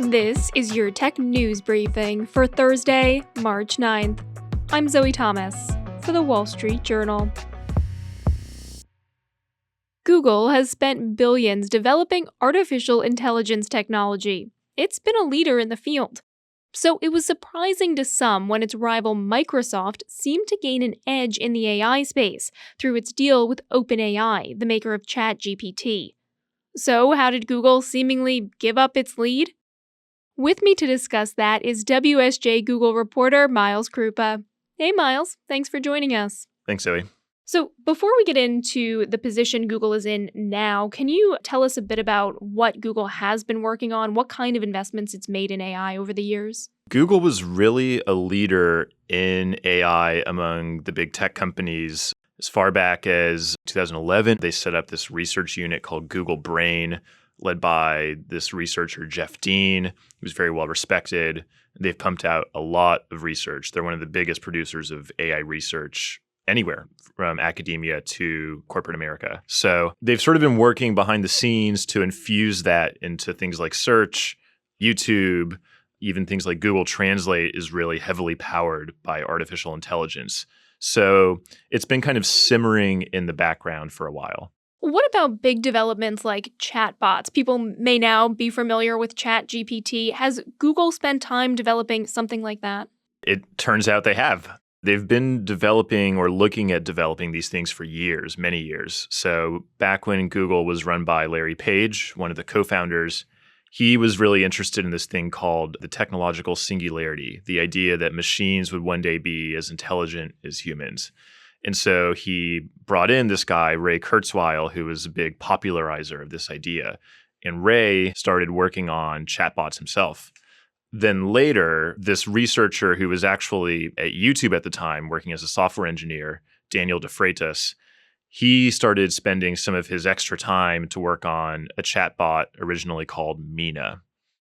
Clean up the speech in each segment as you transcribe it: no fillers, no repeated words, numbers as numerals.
This is your tech news briefing for Thursday, March 9th. I'm Zoe Thomas for the Wall Street Journal. Google has spent billions developing artificial intelligence technology. It's been a leader in the field. So it was surprising to some when its rival Microsoft seemed to gain an edge in the AI space through its deal with OpenAI, the maker of ChatGPT. So how did Google seemingly give up its lead? With me to discuss that is WSJ Google reporter Miles Kruppa. Hey Miles, thanks for joining us. Thanks, Zoe. So before we get into the position Google is in now, can you tell us a bit about what Google has been working on, what kind of investments it's made in AI over the years? Google was really a leader in AI among the big tech companies. As far back as 2011, they set up this research unit called Google Brain, led by this researcher, Jeff Dean, who's very well respected. They've pumped out a lot of research. They're one of the biggest producers of AI research anywhere, from academia to corporate America. So they've sort of been working behind the scenes to infuse that into things like search, YouTube, even things like Google Translate is really heavily powered by artificial intelligence. So it's been kind of simmering in the background for a while. What about big developments like chatbots? People may now be familiar with ChatGPT. Has Google spent time developing something like that? It turns out they have. They've been developing or looking at developing these things for years, many years. So back when Google was run by Larry Page, one of the co-founders, he was really interested in this thing called the technological singularity, the idea that machines would one day be as intelligent as humans. And so he brought in this guy, Ray Kurzweil, who was a big popularizer of this idea. And Ray started working on chatbots himself. Then later, this researcher who was actually at YouTube at the time, working as a software engineer, Daniel DeFreitas, he started spending some of his extra time to work on a chatbot originally called Mina.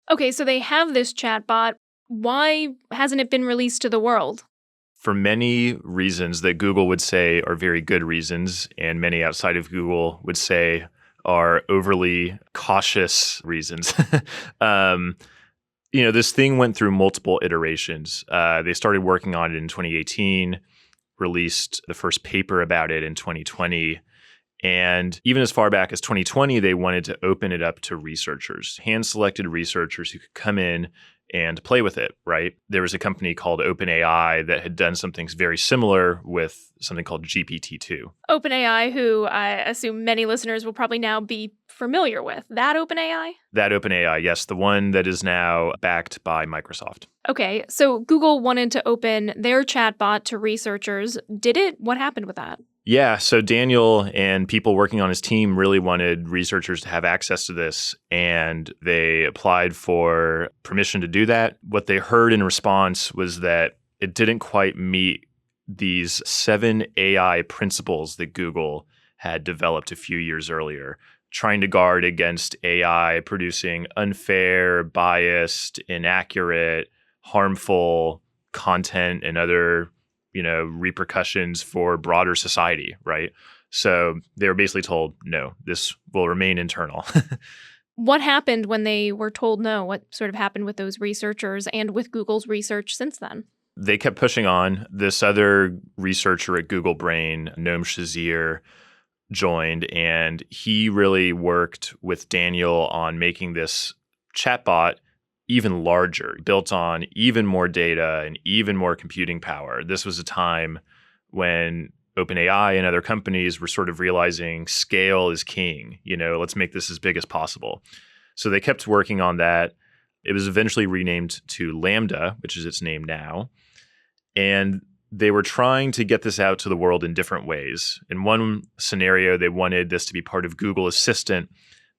Okay, so they have this chatbot. Why hasn't it been released to the world? For many reasons that Google would say are very good reasons, and many outside of Google would say are overly cautious reasons. This thing went through multiple iterations. They started working on it in 2018, released the first paper about it in 2020. And even as far back as 2020, they wanted to open it up to researchers, hand-selected researchers who could come in and play with it, right? There was a company called OpenAI that had done something very similar with something called GPT-2. OpenAI, who I assume many listeners will probably now be familiar with. That OpenAI? That OpenAI, yes, the one that is now backed by Microsoft. Okay, so Google wanted to open their chatbot to researchers. Did it? What happened with that? Yeah, so Daniel and people working on his team really wanted researchers to have access to this, and they applied for permission to do that. What they heard in response was that it didn't quite meet these 7 AI principles that Google had developed a few years earlier, trying to guard against AI producing unfair, biased, inaccurate, harmful content and other repercussions for broader society, right? So they were basically told, no, this will remain internal. What happened when they were told no? What sort of happened with those researchers and with Google's research since then? They kept pushing on. This other researcher at Google Brain, Noam Shazir, joined, and he really worked with Daniel on making this chatbot even larger, built on even more data and even more computing power. This was a time when OpenAI and other companies were sort of realizing scale is king. Let's make this as big as possible. So they kept working on that. It was eventually renamed to LaMDA, which is its name now. And they were trying to get this out to the world in different ways. In one scenario, they wanted this to be part of Google Assistant,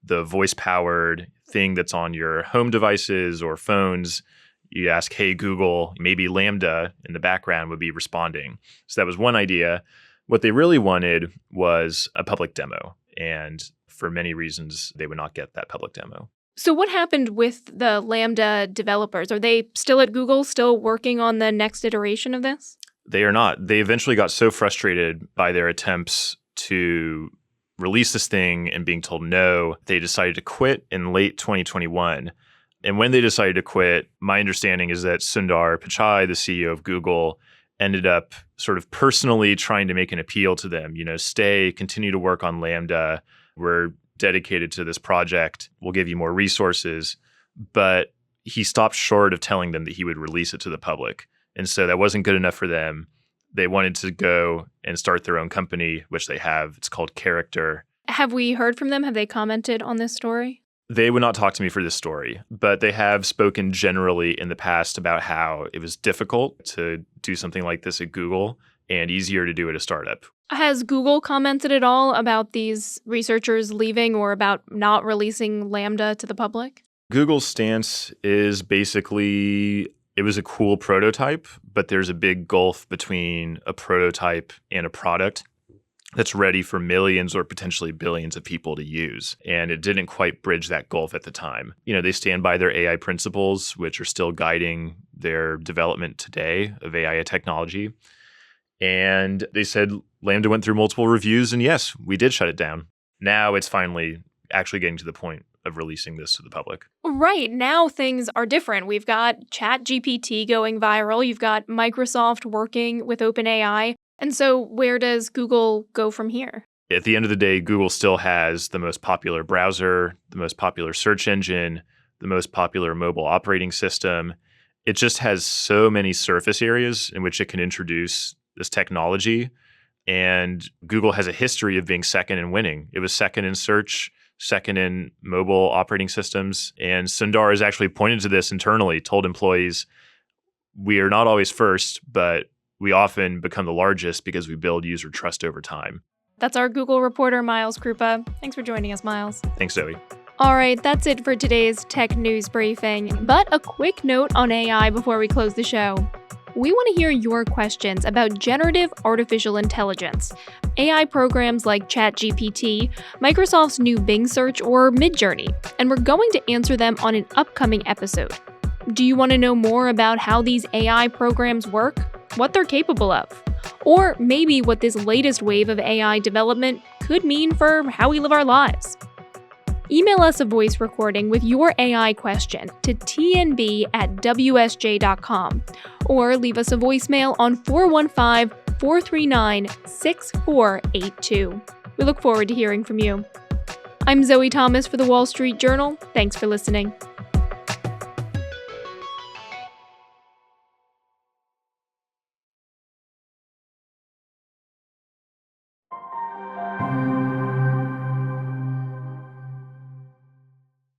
the voice-powered thing that's on your home devices or phones. You ask, hey, Google, maybe LaMDA in the background would be responding. So that was one idea. What they really wanted was a public demo. And for many reasons, they would not get that public demo. So what happened with the LaMDA developers? Are they still at Google, still working on the next iteration of this? They are not. They eventually got so frustrated by their attempts to release this thing and being told no, they decided to quit in late 2021. And when they decided to quit, my understanding is that Sundar Pichai, the CEO of Google, ended up sort of personally trying to make an appeal to them, continue to work on LaMDA. We're dedicated to this project. We'll give you more resources. But he stopped short of telling them that he would release it to the public. And so that wasn't good enough for them. They wanted to go and start their own company, which they have. It's called Character. Have we heard from them? Have they commented on this story? They would not talk to me for this story, but they have spoken generally in the past about how it was difficult to do something like this at Google and easier to do at a startup. Has Google commented at all about these researchers leaving or about not releasing LaMDA to the public? Google's stance is basically it was a cool prototype, but there's a big gulf between a prototype and a product that's ready for millions or potentially billions of people to use. And it didn't quite bridge that gulf at the time. They stand by their AI principles, which are still guiding their development today of AI technology. And they said LaMDA went through multiple reviews, and yes, we did shut it down. Now it's finally actually getting to the point of releasing this to the public. Right. Now things are different. We've got ChatGPT going viral. You've got Microsoft working with OpenAI. And so where does Google go from here? At the end of the day, Google still has the most popular browser, the most popular search engine, the most popular mobile operating system. It just has so many surface areas in which it can introduce this technology. And Google has a history of being second and winning. It was second in search, second in mobile operating systems. And Sundar has actually pointed to this internally, told employees, we are not always first, but we often become the largest because we build user trust over time. That's our Google reporter, Miles Kruppa. Thanks for joining us, Miles. Thanks, Zoe. All right, that's it for today's tech news briefing. But a quick note on AI before we close the show. We want to hear your questions about generative artificial intelligence, AI programs like ChatGPT, Microsoft's new Bing search, or Midjourney, and we're going to answer them on an upcoming episode. Do you want to know more about how these AI programs work, what they're capable of, or maybe what this latest wave of AI development could mean for how we live our lives? Email us a voice recording with your AI question to tnb@wsj.com or leave us a voicemail on 415-439-6482. We look forward to hearing from you. I'm Zoe Thomas for The Wall Street Journal. Thanks for listening.